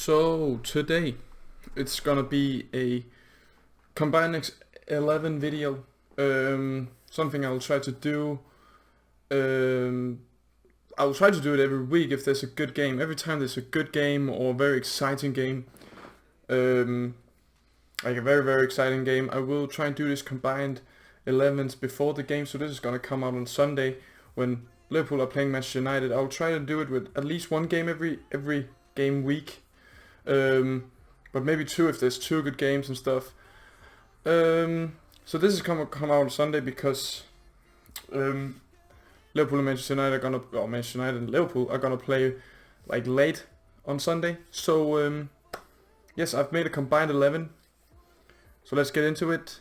So today it's gonna be a combined 11 video. Something I'll try to do. I'll try to do it every week if there's a good game. Every time there's a good game or a very exciting game, like a very exciting game, I will try and do this combined 11s before the game. So this is gonna come out on Sunday when Liverpool are playing Manchester United. I'll try to do it with at least one game every game week. But maybe two if there's two good games and stuff. So this is come out on Sunday because Liverpool and Manchester United are gonna, or Manchester United and Liverpool are gonna play like late on Sunday. So yes, I've made a combined 11. So let's get into it.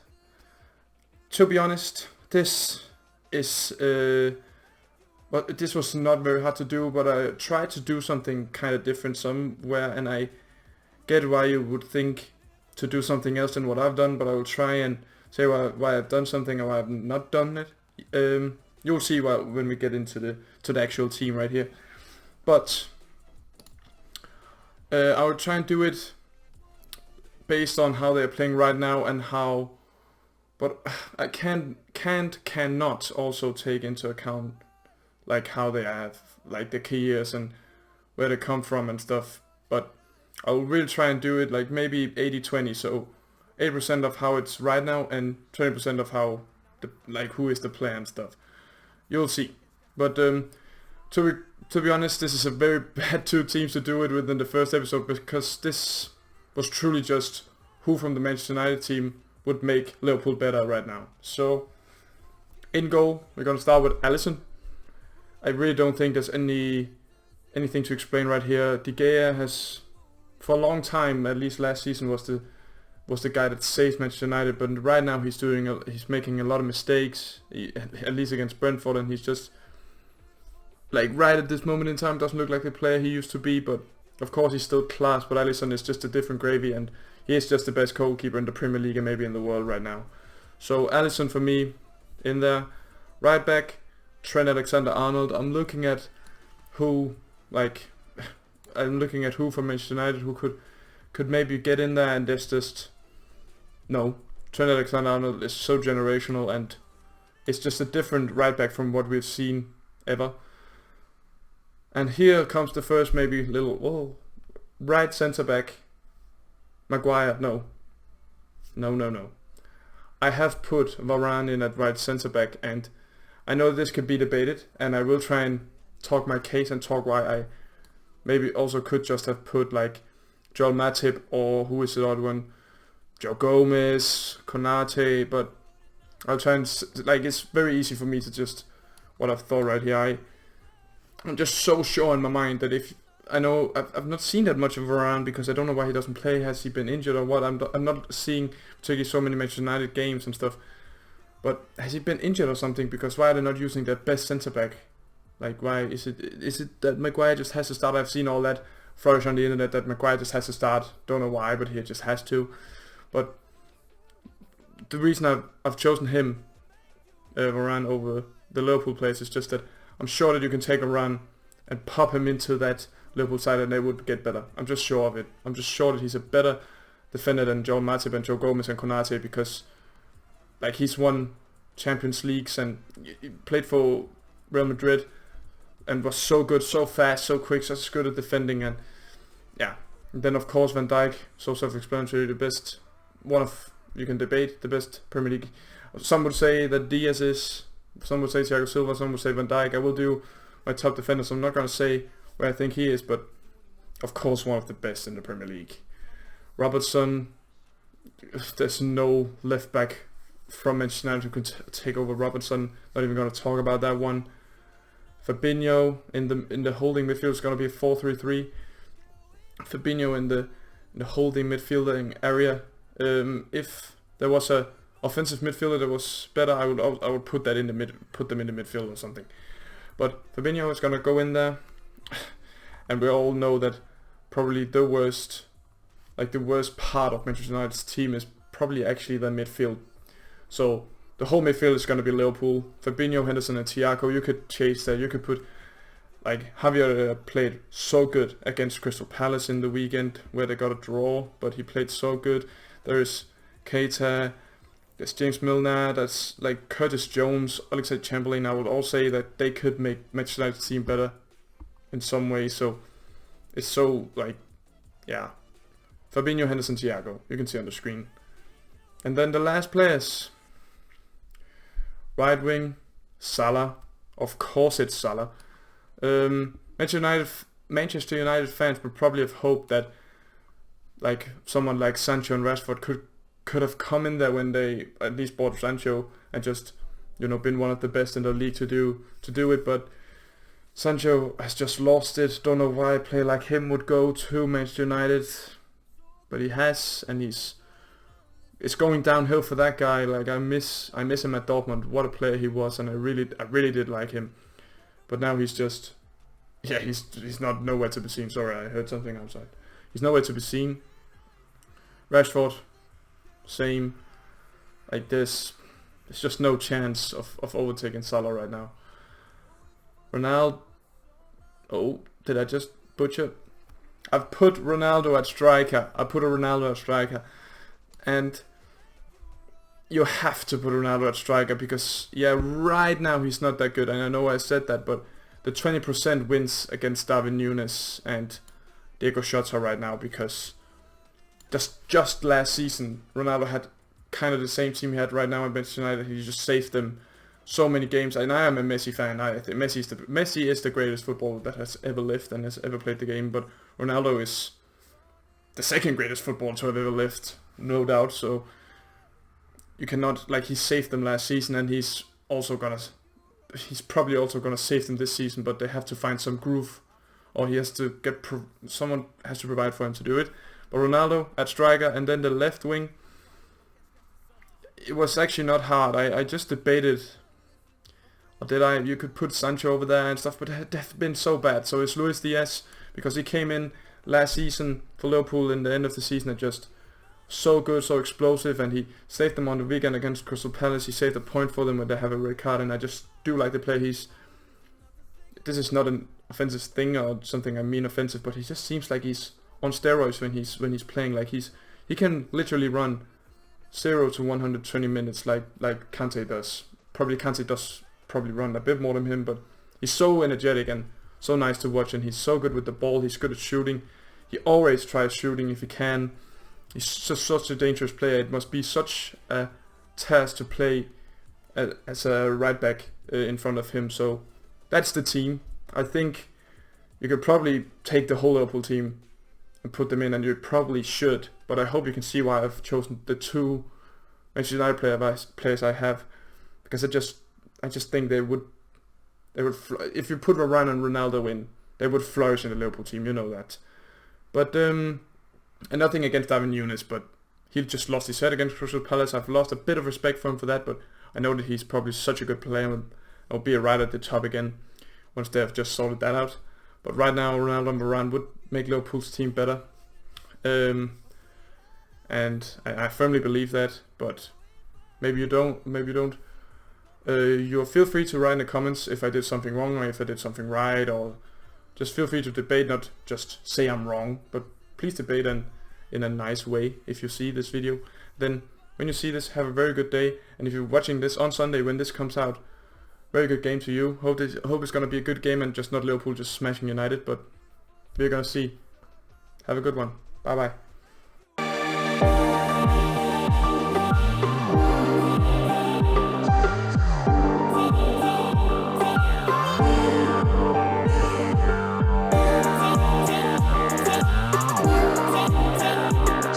To be honest, this is well, this was not very hard to do, but I tried to do something kind of different somewhere, and I get why you would think to do something else than what I've done, but I will try and say why I've done something or why I've not done it. You'll see why when we get into the actual team right here. But I will try and do it based on how they're playing right now and how. But I cannot also take into account like how they have like the key years and where they come from and stuff. But I will really try and do it like maybe 80-20, so 80% of how it's right now and 20% of how who is the player and stuff. You'll see. But to be honest, this is a very bad two teams to do it within the first episode, because this was truly just who from the Manchester United team would make Liverpool better right now. So in goal, we're gonna start with Alisson. I really don't think there's anything to explain right here. De Gea has, for a long time, at least last season, was the guy that saved Manchester United. But right now he's making a lot of mistakes, at least against Brentford, and he's just like right at this moment in time doesn't look like the player he used to be. But of course he's still class. But Alisson is just a different gravy, and he is just the best goalkeeper in the Premier League and maybe in the world right now. So Alisson for me in there. Right back, Trent Alexander-Arnold. I'm looking at who from Manchester United who could maybe get in there, and there's just no. Trent Alexander-Arnold is so generational, and it's just a different right back from what we've seen ever. And here comes the first maybe little right centre back. Maguire, no. I have put Varane in at right centre back, and I know this could be debated, and I will try and talk my case and talk why I maybe also could just have put like Joel Matip, or who is the other one, Joe Gomez, Konate, but I'll try and it's very easy for me to just what I've thought right here. I'm just so sure in my mind that if I know I've not seen that much of Varane, because I don't know why he doesn't play. Has he been injured or what? I'm not seeing particularly so many Manchester United games and stuff. But has he been injured or something? Because why are they not using their best centre back? Like, why is it that Maguire just has to start? I've seen all that flourish on the internet that Maguire just has to start. Don't know why, but he just has to. But the reason I've chosen him, Varane, over the Liverpool players is just that I'm sure that you can take a run and pop him into that Liverpool side and they would get better. I'm just sure of it. I'm just sure that he's a better defender than Joel Matip and Joe Gomez and Konate, because like he's won Champions Leagues and he played for Real Madrid and was so good, so fast, so quick, so good at defending. And yeah, and then of course Van Dijk, so self-explanatory, the best, one of, you can debate, the best Premier League. Some would say that Diaz is, some would say Thiago Silva, some would say Van Dijk. I will do my top defenders, so I'm not going to say where I think he is, but of course one of the best in the Premier League. Robertson, there's no left back from Manchester United who can take over Robertson. Not even going to talk about that one. Fabinho in the holding midfield is going to be a 4-3-3. Fabinho in the holding midfielding area. If there was a offensive midfielder that was better, I would put that in the put them in the midfield or something. But Fabinho is going to go in there, and we all know that probably the worst part of Manchester United's team is probably actually the midfield. So the whole midfield is going to be Liverpool, Fabinho, Henderson and Thiago. You could chase that. You could put like Javier played so good against Crystal Palace in the weekend where they got a draw, but he played so good. There's Keita, there's James Milner, that's like Curtis Jones, Alexander Chamberlain. I would all say that they could make Manchester United's team better in some way. So it's so like, yeah. Fabinho, Henderson, Thiago, you can see on the screen. And then the last players. Right wing, Salah. Of course it's Salah. Manchester United fans would probably have hoped that like someone like Sancho and Rashford could have come in there when they at least bought Sancho and just, you know, been one of the best in the league to do it, but Sancho has just lost it. Don't know why a player like him would go to Manchester United, but he has, and it's going downhill for that guy. Like I miss him at Dortmund. What a player he was, and I really did like him. But now he's just, yeah, he's not nowhere to be seen. Sorry, I heard something outside. He's nowhere to be seen. Rashford, same. Like there's just no chance of overtaking Salah right now. Ronaldo, oh, did I just butcher? I've put Ronaldo at striker. I put a Ronaldo at striker, and you have to put Ronaldo at striker because, yeah, right now he's not that good, and I know I said that, but the 20% wins against Darwin Núñez and Diego Jota right now, because just last season Ronaldo had kind of the same team he had right now in Manchester United. He just saved them so many games, and I am a Messi fan. I think Messi is the greatest footballer that has ever lived and has ever played the game, but Ronaldo is the second greatest footballer to have ever lived, no doubt. So you cannot, like, he saved them last season, and he's probably also gonna save them this season, but they have to find some groove, or he has to someone has to provide for him to do it. But Ronaldo at striker, and then the left wing, it was actually not hard. I just debated, or you could put Sancho over there and stuff, but they've been so bad. So it's Luis Diaz, because he came in last season for Liverpool in the end of the season and just so good, so explosive, and he saved them on the weekend against Crystal Palace. He saved a point for them when they have a red card, and I just do like the play. This is not an offensive thing or something I mean offensive, but he just seems like he's on steroids when he's playing. Like he can literally run 0 to 120 minutes like Kante does. Kante does probably run a bit more than him, but he's so energetic and so nice to watch, and he's so good with the ball. He's good at shooting. He always tries shooting if he can. He's just such a dangerous player. It must be such a task to play as a right back in front of him. So that's the team. I think you could probably take the whole Liverpool team and put them in, and you probably should. But I hope you can see why I've chosen the two Manchester United players I have, because I just think they would if you put Varane and Ronaldo in, they would flourish in the Liverpool team. You know that. But and nothing against Darwin Núñez, but he just lost his head against Crystal Palace. I've lost a bit of respect for him for that, but I know that he's probably such a good player and will be right at the top again once they have just sorted that out. But right now, Ronaldo and Varane would make Liverpool's team better. And I firmly believe that, but maybe you don't, you feel free to write in the comments if I did something wrong or if I did something right, or just feel free to debate, not just say I'm wrong, but please debate in a nice way. If you see this video, then when you see this, have a very good day, and if you're watching this on Sunday when this comes out, very good game to you. Hope it's going to be a good game and just not Liverpool just smashing United, but we're going to see. Have a good one. Bye bye.